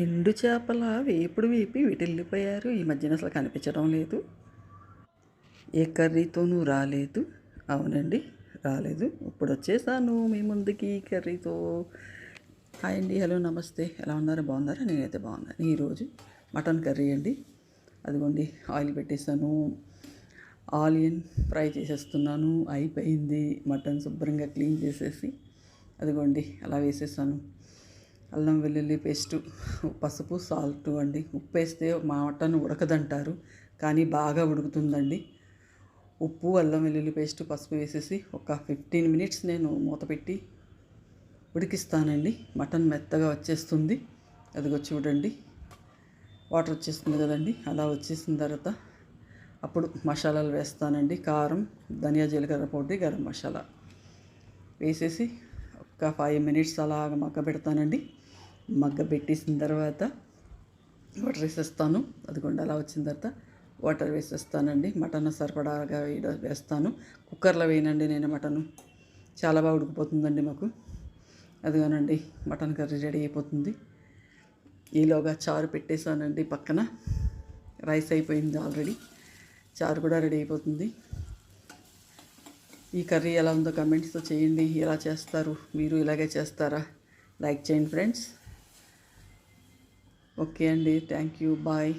ఎండు చేపల వేపుడు వేపి వీటిల్లిపోయారు. ఈ మధ్యన అసలు కనిపించడం లేదు. ఏ కర్రీతోనూ రాలేదు. అవునండి, రాలేదు. ఇప్పుడు వచ్చేసాను మీ ముందుకి కర్రీతో. హాయ్ అండి, హలో, నమస్తే. ఎలా ఉన్నారు? బాగున్నారా? నేనైతే బాగున్నాను. ఈరోజు మటన్ కర్రీ అండి. అదిగోండి, ఆయిల్ పెట్టేసాను. ఆనియన్ ఫ్రై చేసేస్తున్నాను. అయిపోయింది. మటన్ శుభ్రంగా క్లీన్ చేసేసి అదిగోండి అలా వేసేసాను. అల్లం వెల్లుల్లి పేస్టు, పసుపు, సాల్ట్ అండి. ఉప్పు వేస్తే మటన్ ఉడకదంటారు, కానీ బాగా ఉడుకుతుందండి. ఉప్పు, అల్లం వెల్లుల్లి పేస్టు, పసుపు వేసేసి ఒక 15 మినిట్స్ నేను మూత పెట్టి ఉడికిస్తానండి. మటన్ మెత్తగా వచ్చేస్తుంది. అదిగో చూడండి, వాటర్ వచ్చేస్తుంది కదండి. అలా వచ్చేసిన తర్వాత అప్పుడు మసాలాలు వేస్తానండి. కారం, ధనియా, జీలకర్ర పౌడర్, గరం మసాలా వేసేసి ఒక 5 మినిట్స్ అలాగ మగ్గ పెడతానండి. మగ్గ పెట్టేసిన తర్వాత వాటర్ వేసేస్తాను. అదిగోండి అలా వచ్చిన తర్వాత వాటర్ వేసేస్తానండి. మటన్ సరిపడాగా వేస్తాను. కుక్కర్లో వేయనండి నేను మటను. చాలా బాగా ఉడికిపోతుందండి మాకు. అదిగోనండి, మటన్ కర్రీ రెడీ అయిపోతుంది. ఈలోగా చారు పెట్టేశానండి పక్కన. రైస్ అయిపోయింది ఆల్రెడీ. చారు కూడా రెడీ అయిపోతుంది. ఈ కర్రీ ఎలా ఉందో కమెంట్స్తో చేయండి. ఎలా చేస్తారు మీరు? ఇలాగే చేస్తారా? లైక్ చేయండి ఫ్రెండ్స్. ఓకే అండి, థ్యాంక్ యూ, బాయ్.